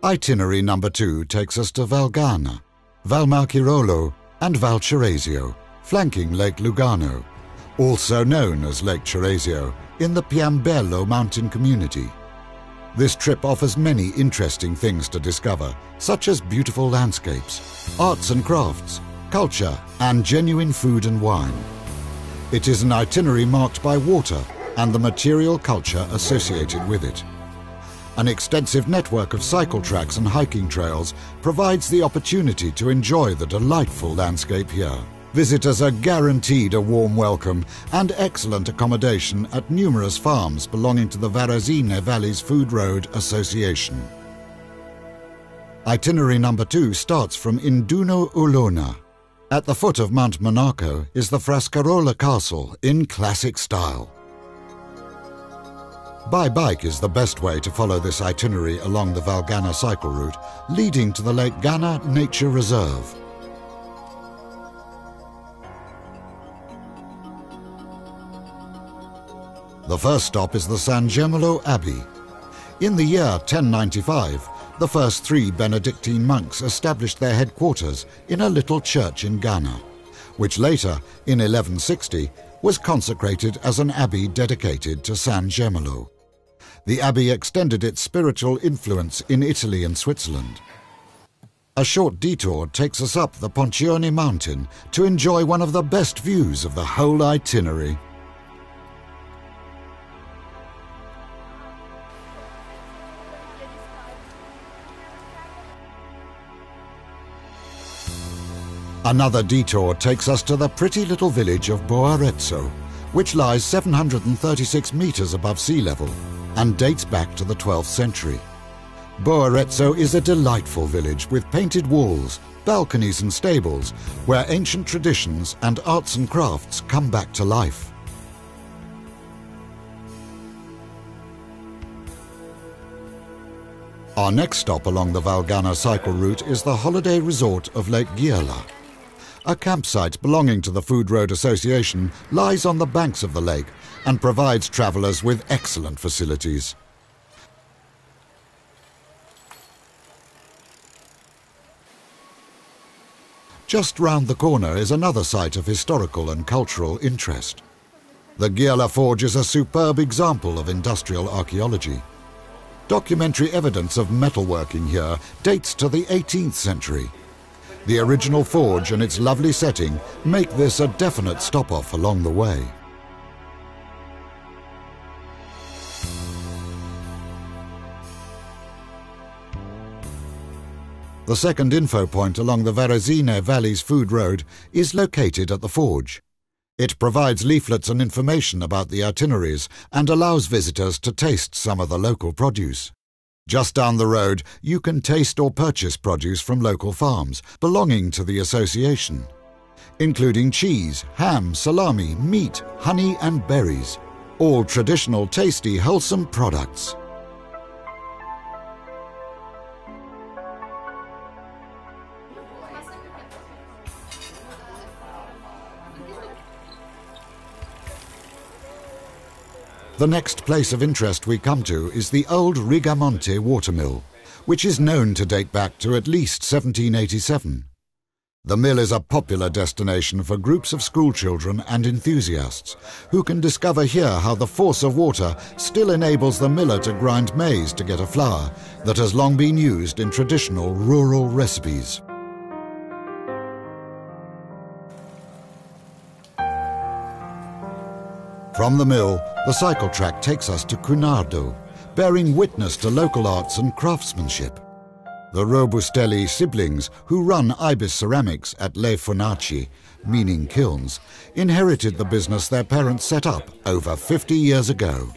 Itinerary number 2 takes us to Valgana, Valmarchirolo and Valceresio, flanking Lake Lugano, also known as Lake Ceresio, in the Piambello mountain community. This trip offers many interesting things to discover, such as beautiful landscapes, arts and crafts, culture, and genuine food and wine. It is an itinerary marked by water and the material culture associated with it. An extensive network of cycle tracks and hiking trails provides the opportunity to enjoy the delightful landscape here. Visitors are guaranteed a warm welcome and excellent accommodation at numerous farms belonging to the Varese Valleys Food Road Association. Itinerary number 2 starts from Induno Ulona. At the foot of Mount Monaco is the Frascarola Castle in classic style. By bike is the best way to follow this itinerary along the Valgana cycle route, leading to the Lake Gana Nature Reserve. The first stop is the San Gemolo Abbey. In the year 1095, the first 3 Benedictine monks established their headquarters in a little church in Ghana, which later, in 1160, was consecrated as an abbey dedicated to San Gemolo. The abbey extended its spiritual influence in Italy and Switzerland. A short detour takes us up the Poncione mountain to enjoy one of the best views of the whole itinerary. Another detour takes us to the pretty little village of Boarezzo, which lies 736 meters above sea level and dates back to the 12th century. Boarezzo is a delightful village with painted walls, balconies and stables, where ancient traditions and arts and crafts come back to life. Our next stop along the Valgana cycle route is the holiday resort of Lake Giola. A campsite belonging to the Food Road Association lies on the banks of the lake and provides travellers with excellent facilities. Just round the corner is another site of historical and cultural interest. The Giola Forge is a superb example of industrial archaeology. Documentary evidence of metalworking here dates to the 18th century. The original forge and its lovely setting make this a definite stop-off along the way. The second info point along the Varese Valleys Food Road is located at the forge. It provides leaflets and information about the itineraries and allows visitors to taste some of the local produce. Just down the road, you can taste or purchase produce from local farms belonging to the association, including cheese, ham, salami, meat, honey and berries, all traditional, tasty, wholesome products. The next place of interest we come to is the old Rigamonte watermill, which is known to date back to at least 1787. The mill is a popular destination for groups of schoolchildren and enthusiasts who can discover here how the force of water still enables the miller to grind maize to get a flour that has long been used in traditional rural recipes. From the mill, the cycle track takes us to Cunardo, bearing witness to local arts and craftsmanship. The Robustelli siblings, who run Ibis Ceramics at Le Fornaci, meaning kilns, inherited the business their parents set up over 50 years ago.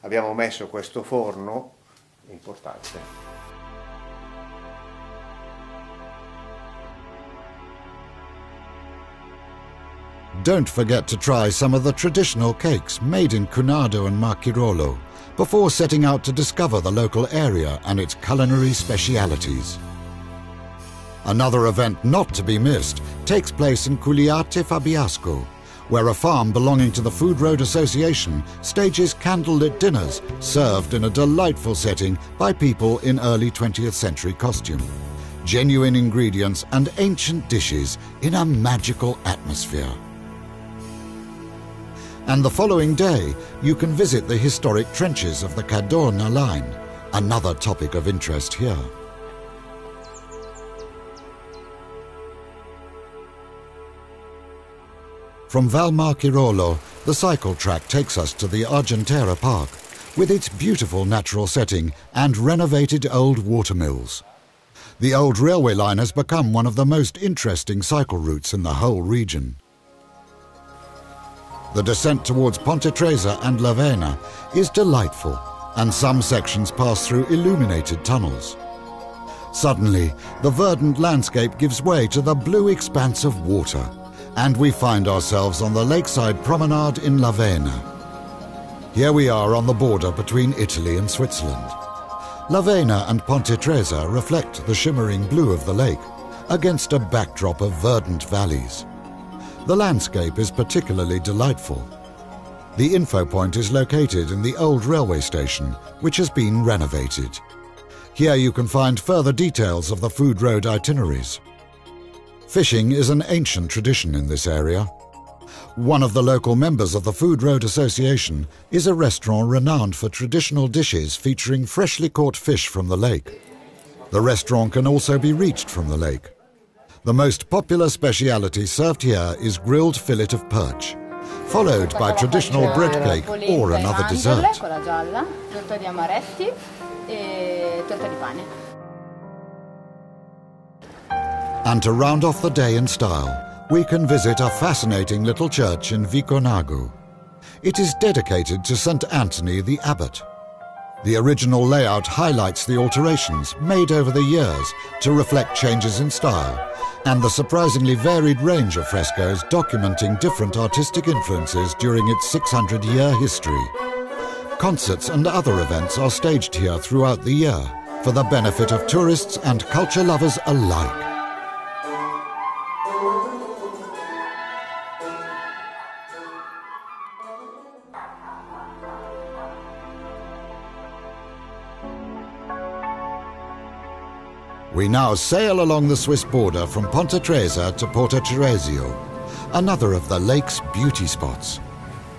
Abbiamo messo questo forno importante. Don't forget to try some of the traditional cakes made in Cunardo and Marchirolo before setting out to discover the local area and its culinary specialities. Another event not to be missed takes place in Cugliate Fabiasco, where a farm belonging to the Food Road Association stages candlelit dinners served in a delightful setting by people in early 20th century costume. Genuine ingredients and ancient dishes in a magical atmosphere. And the following day, you can visit the historic trenches of the Cadorna line, another topic of interest here. From Valmarchirolo, the cycle track takes us to the Argentera Park, with its beautiful natural setting and renovated old watermills. The old railway line has become one of the most interesting cycle routes in the whole region. The descent towards Ponte Tresa and Lavena is delightful, and some sections pass through illuminated tunnels. Suddenly, the verdant landscape gives way to the blue expanse of water, and we find ourselves on the lakeside promenade in Lavena. Here we are on the border between Italy and Switzerland. Lavena and Ponte Tresa reflect the shimmering blue of the lake against a backdrop of verdant valleys. The landscape is particularly delightful. The info point is located in the old railway station, which has been renovated. Here you can find further details of the Food Road itineraries. Fishing is an ancient tradition in this area. One of the local members of the Food Road Association is a restaurant renowned for traditional dishes featuring freshly caught fish from the lake. The restaurant can also be reached from the lake. The most popular speciality served here is grilled fillet of perch, followed by traditional bread cake or another dessert. And to round off the day in style, we can visit a fascinating little church in Viconago. It is dedicated to St. Anthony the Abbot. The original layout highlights the alterations made over the years to reflect changes in style, and the surprisingly varied range of frescoes documenting different artistic influences during its 600-year history. Concerts and other events are staged here throughout the year for the benefit of tourists and culture lovers alike. We now sail along the Swiss border from Ponte Tresa to Porto Ceresio, another of the lake's beauty spots.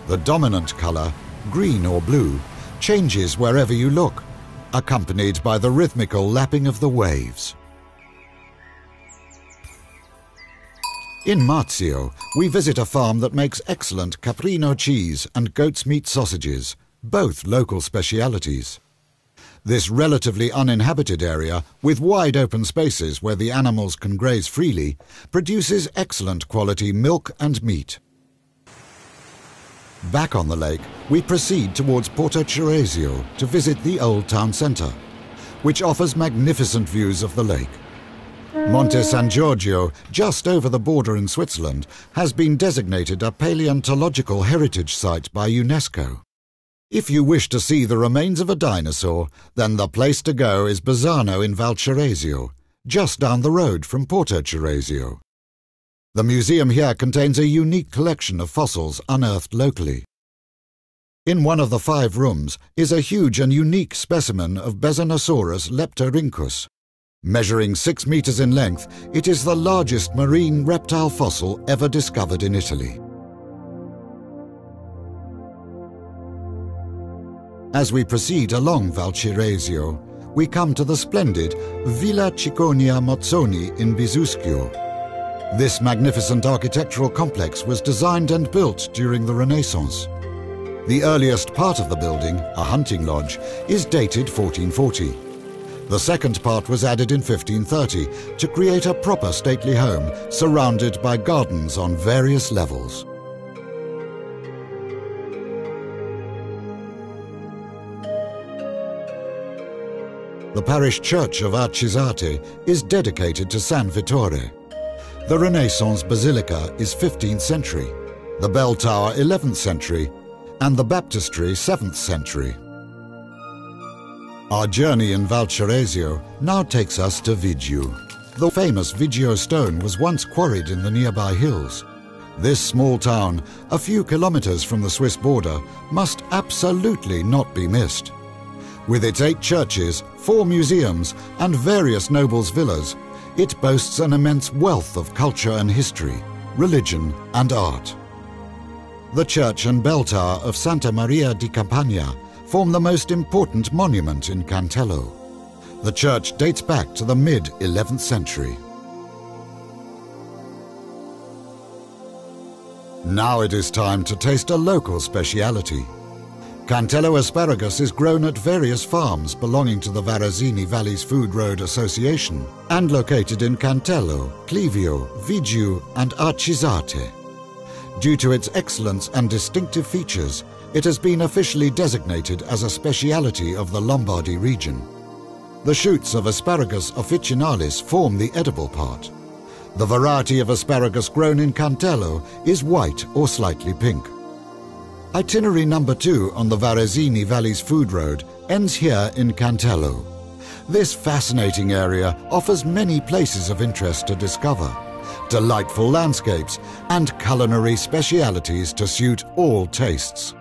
The dominant color, green or blue, changes wherever you look, accompanied by the rhythmical lapping of the waves. In Marzio, we visit a farm that makes excellent caprino cheese and goat's meat sausages, both local specialities. This relatively uninhabited area, with wide open spaces where the animals can graze freely, produces excellent quality milk and meat. Back on the lake, we proceed towards Porto Ceresio to visit the old town centre, which offers magnificent views of the lake. Monte San Giorgio, just over the border in Switzerland, has been designated a paleontological heritage site by UNESCO. If you wish to see the remains of a dinosaur, then the place to go is Bazzano in Valceresio, just down the road from Porto Ceresio. The museum here contains a unique collection of fossils unearthed locally. In one of the 5 rooms is a huge and unique specimen of Bezanosaurus leptorhynchus. Measuring 6 meters in length, it is the largest marine reptile fossil ever discovered in Italy. As we proceed along Valceresio, we come to the splendid Villa Cicogna Mozzoni in Bisuschio. This magnificent architectural complex was designed and built during the Renaissance. The earliest part of the building, a hunting lodge, is dated 1440. The second part was added in 1530 to create a proper stately home surrounded by gardens on various levels. The parish church of Arcisate is dedicated to San Vittore. The Renaissance basilica is 15th century, the bell tower 11th century, and the baptistry 7th century. Our journey in Valceresio now takes us to Viggio. The famous Viggio stone was once quarried in the nearby hills. This small town, a few kilometers from the Swiss border, must absolutely not be missed. With its 8 churches, 4 museums, and various nobles' villas, it boasts an immense wealth of culture and history, religion and art. The church and bell tower of Santa Maria di Campagna form the most important monument in Cheleo. The church dates back to the mid-11th century. Now it is time to taste a local speciality. Cheleo asparagus is grown at various farms belonging to the Varese Valleys Food Road Association and located in Cheleo, Cheleo, Vigiu and Arcisate. Due to its excellence and distinctive features, it has been officially designated as a speciality of the Lombardy region. The shoots of Asparagus officinalis form the edible part. The variety of asparagus grown in Cheleo is white or slightly pink. Itinerary number 2 on the Varese Valleys Food Road ends here in Cheleo. This fascinating area offers many places of interest to discover, delightful landscapes, and culinary specialities to suit all tastes.